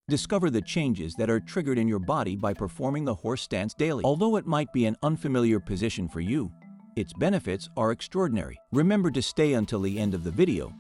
Discover the changes that are triggered in your body by performing the horse stance daily. Although it might be an unfamiliar position for you, its benefits are extraordinary. Remember to stay until the end of the video,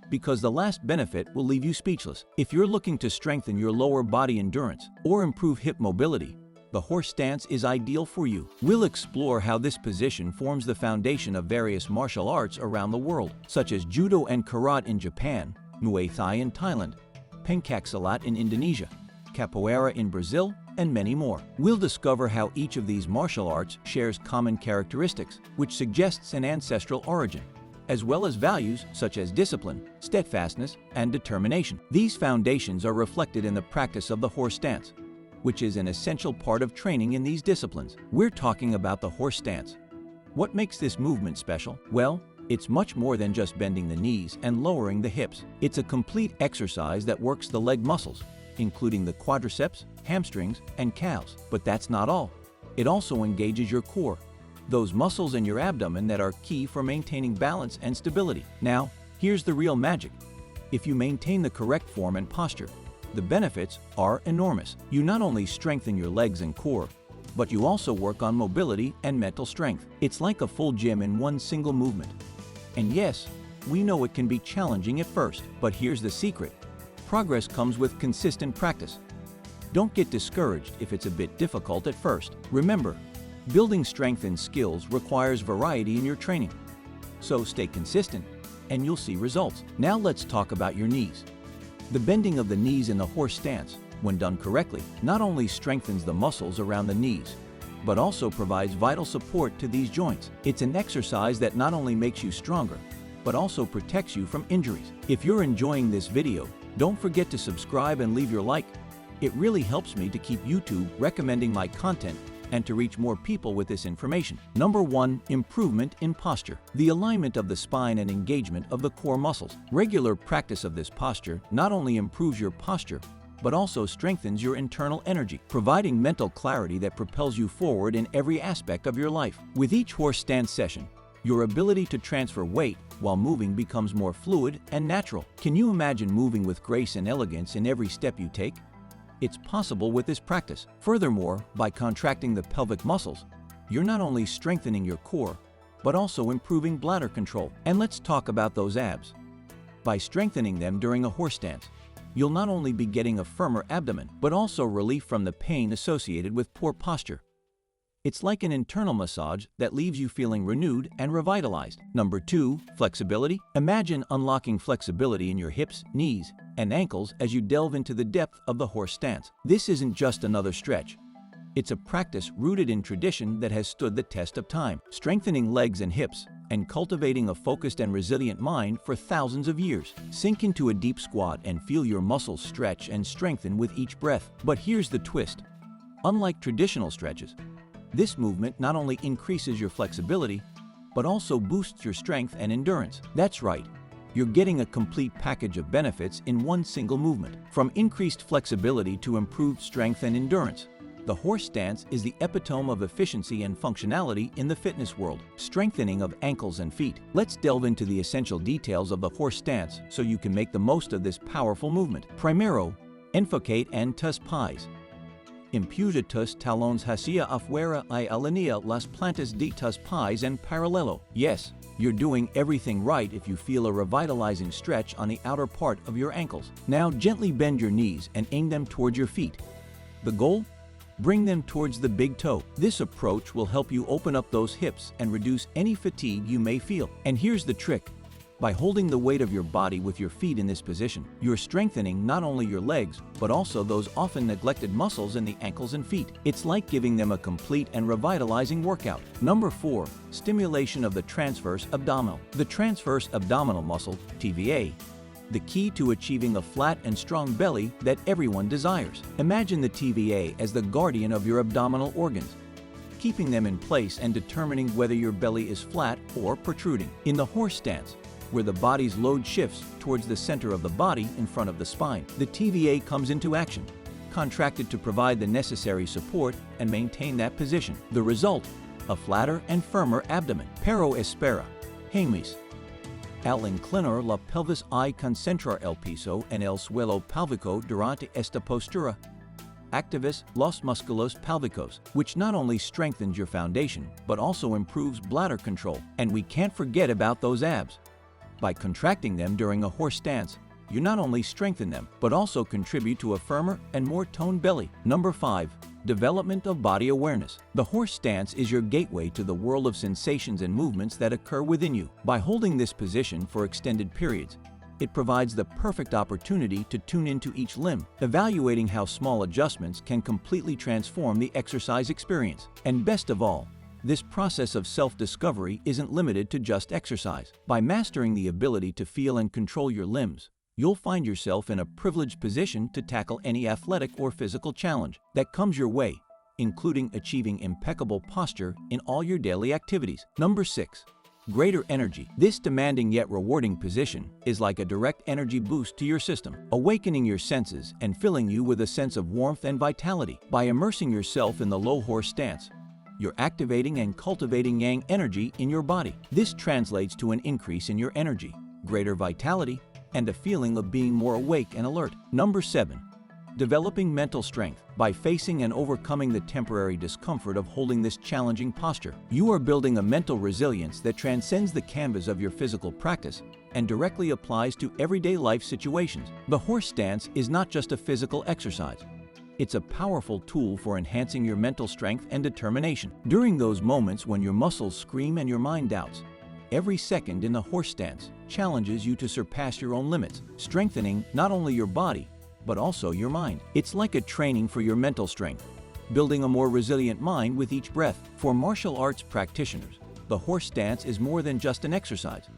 because the last benefit will leave you speechless. If you're looking to strengthen your lower body endurance or improve hip mobility, the horse stance is ideal for you. We'll explore how this position forms the foundation of various martial arts around the world, such as Judo and Karate in Japan, Muay Thai in Thailand, Pencaksilat in Indonesia, Capoeira in Brazil, and many more. We'll discover how each of these martial arts shares common characteristics, which suggests an ancestral origin, as well as values such as discipline, steadfastness, and determination. These foundations are reflected in the practice of the horse stance, which is an essential part of training in these disciplines. We're talking about the horse stance. What makes this movement special? Well, it's much more than just bending the knees and lowering the hips. It's a complete exercise that works the leg muscles, including the quadriceps, hamstrings, and calves. But that's not all. It also engages your core, those muscles in your abdomen that are key for maintaining balance and stability. Now, here's the real magic. If you maintain the correct form and posture, the benefits are enormous. You not only strengthen your legs and core, but you also work on mobility and mental strength. It's like a full gym in one single movement. And yes, we know it can be challenging at first, but here's the secret. Progress comes with consistent practice. Don't get discouraged if it's a bit difficult at first. Remember, building strength and skills requires variety in your training. So stay consistent, and you'll see results. Now let's talk about your knees. The bending of the knees in the horse stance, when done correctly, not only strengthens the muscles around the knees, but also provides vital support to these joints. It's an exercise that not only makes you stronger, but also protects you from injuries. If you're enjoying this video, don't forget to subscribe and leave your like. It really helps me to keep YouTube recommending my content and to reach more people with this information. Number 1. Improvement in posture. The alignment of the spine and engagement of the core muscles. Regular practice of this posture not only improves your posture, but also strengthens your internal energy, providing mental clarity that propels you forward in every aspect of your life. With each horse stance session, your ability to transfer weight while moving becomes more fluid and natural. Can you imagine moving with grace and elegance in every step you take? It's possible with this practice. Furthermore, by contracting the pelvic muscles, you're not only strengthening your core, but also improving bladder control. And let's talk about those abs. By strengthening them during a horse stance, you'll not only be getting a firmer abdomen, but also relief from the pain associated with poor posture. It's like an internal massage that leaves you feeling renewed and revitalized. Number 2. Flexibility. Imagine unlocking flexibility in your hips, knees, and ankles as you delve into the depth of the horse stance. This isn't just another stretch. It's a practice rooted in tradition that has stood the test of time, strengthening legs and hips and cultivating a focused and resilient mind for thousands of years. Sink into a deep squat and feel your muscles stretch and strengthen with each breath. But here's the twist. Unlike traditional stretches, this movement not only increases your flexibility, but also boosts your strength and endurance. That's right. You're getting a complete package of benefits in one single movement. From increased flexibility to improved strength and endurance, the horse stance is the epitome of efficiency and functionality in the fitness world. Strengthening of ankles and feet. Let's delve into the essential details of the horse stance so you can make the most of this powerful movement. Primero, enfocate en tus pies. Imputa tus talones hacia afuera y alinea las plantas de tus pies en paralelo. Yes, you're doing everything right if you feel a revitalizing stretch on the outer part of your ankles. Now gently bend your knees and aim them towards your feet. The goal? Bring them towards the big toe. This approach will help you open up those hips and reduce any fatigue you may feel. And here's the trick. By holding the weight of your body with your feet in this position, you're strengthening not only your legs, but also those often neglected muscles in the ankles and feet. It's like giving them a complete and revitalizing workout. Number 4. Stimulation of the transverse abdominal. The transverse abdominal muscle, TVA, the key to achieving a flat and strong belly that everyone desires. Imagine the TVA as the guardian of your abdominal organs, keeping them in place and determining whether your belly is flat or protruding. In the horse stance, where the body's load shifts towards the center of the body in front of the spine, the TVA comes into action, contracted to provide the necessary support and maintain that position. The result, a flatter and firmer abdomen. Pero espera, James. Al inclinar la pelvis y concentrar el piso en el suelo pálvico durante esta postura. Activis los músculos pálvicos, which not only strengthens your foundation, but also improves bladder control. And we can't forget about those abs. By contracting them during a horse stance, you not only strengthen them, but also contribute to a firmer and more toned belly. Number 5. Development of body awareness. The horse stance is your gateway to the world of sensations and movements that occur within you. By holding this position for extended periods, it provides the perfect opportunity to tune into each limb, evaluating how small adjustments can completely transform the exercise experience. And best of all, this process of self-discovery isn't limited to just exercise. By mastering the ability to feel and control your limbs, you'll find yourself in a privileged position to tackle any athletic or physical challenge that comes your way, including achieving impeccable posture in all your daily activities. Number 6. Greater energy. This demanding yet rewarding position is like a direct energy boost to your system, awakening your senses and filling you with a sense of warmth and vitality. By immersing yourself in the low horse stance, you're activating and cultivating yang energy in your body. This translates to an increase in your energy, greater vitality, and a feeling of being more awake and alert. Number 7. Developing mental strength. By facing and overcoming the temporary discomfort of holding this challenging posture, you are building a mental resilience that transcends the canvas of your physical practice and directly applies to everyday life situations. The horse stance is not just a physical exercise. It's a powerful tool for enhancing your mental strength and determination. During those moments when your muscles scream and your mind doubts, every second in the horse stance challenges you to surpass your own limits, strengthening not only your body, but also your mind. It's like a training for your mental strength, building a more resilient mind with each breath. For martial arts practitioners, the horse stance is more than just an exercise.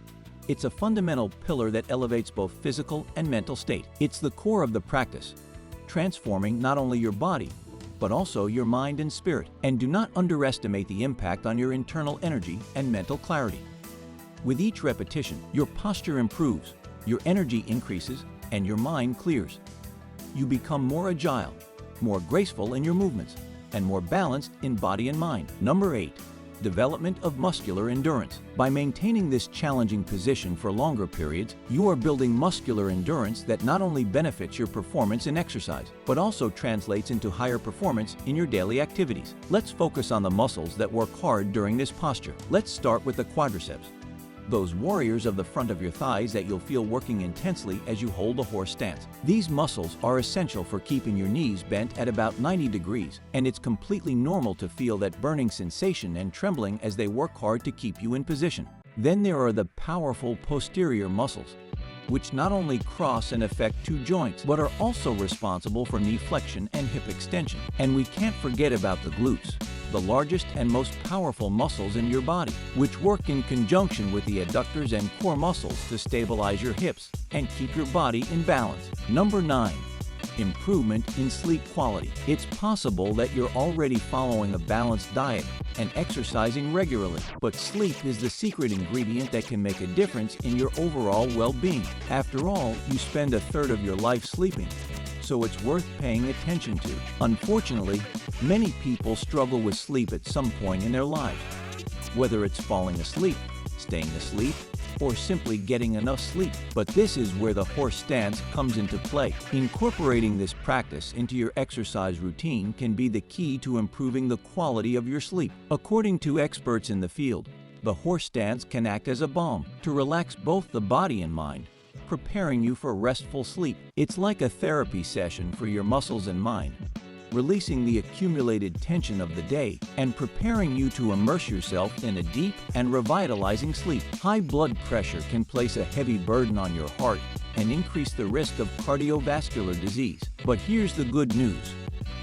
It's a fundamental pillar that elevates both physical and mental state. It's the core of the practice, transforming not only your body, but also your mind and spirit. And do not underestimate the impact on your internal energy and mental clarity. With each repetition, your posture improves, your energy increases, and your mind clears. You become more agile, more graceful in your movements, and more balanced in body and mind. Number 8. Development of muscular endurance. By maintaining this challenging position for longer periods, you are building muscular endurance that not only benefits your performance in exercise, but also translates into higher performance in your daily activities. Let's focus on the muscles that work hard during this posture. Let's start with the quadriceps, those warriors of the front of your thighs that you'll feel working intensely as you hold the horse stance. These muscles are essential for keeping your knees bent at about 90 degrees, and it's completely normal to feel that burning sensation and trembling as they work hard to keep you in position. Then there are the powerful posterior muscles, which not only cross and affect two joints, but are also responsible for knee flexion and hip extension. And we can't forget about the glutes, the largest and most powerful muscles in your body, which work in conjunction with the adductors and core muscles to stabilize your hips and keep your body in balance. Number 9. Improvement in sleep quality. It's possible that you're already following a balanced diet and exercising regularly, but sleep is the secret ingredient that can make a difference in your overall well-being. After all, you spend a third of your life sleeping, so it's worth paying attention to. Unfortunately, many people struggle with sleep at some point in their lives, whether it's falling asleep, staying asleep, or simply getting enough sleep. But this is where the horse stance comes into play. Incorporating this practice into your exercise routine can be the key to improving the quality of your sleep. According to experts in the field, the horse stance can act as a balm to relax both the body and mind, preparing you for restful sleep. It's like a therapy session for your muscles and mind, releasing the accumulated tension of the day and preparing you to immerse yourself in a deep and revitalizing sleep. High blood pressure can place a heavy burden on your heart and increase the risk of cardiovascular disease. But here's the good news.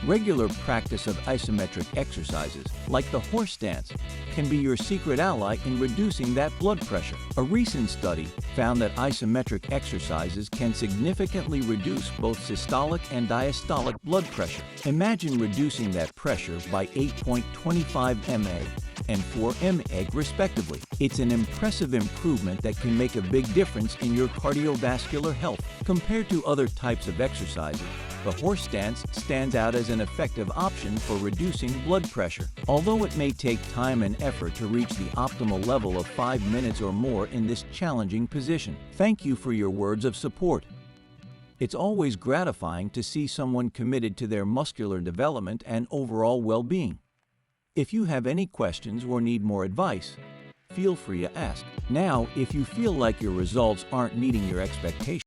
Regular practice of isometric exercises, like the horse stance, can be your secret ally in reducing that blood pressure. A recent study found that isometric exercises can significantly reduce both systolic and diastolic blood pressure. Imagine reducing that pressure by 8.25 mA and 4 mA respectively. It's an impressive improvement that can make a big difference in your cardiovascular health. Compared to other types of exercises, The horse stance stands out as an effective option for reducing blood pressure, although it may take time and effort to reach the optimal level of 5 minutes or more in this challenging position. Thank you for your words of support. It's always gratifying to see someone committed to their muscular development and overall well-being. If you have any questions or need more advice, feel free to ask. Now, if you feel like your results aren't meeting your expectations,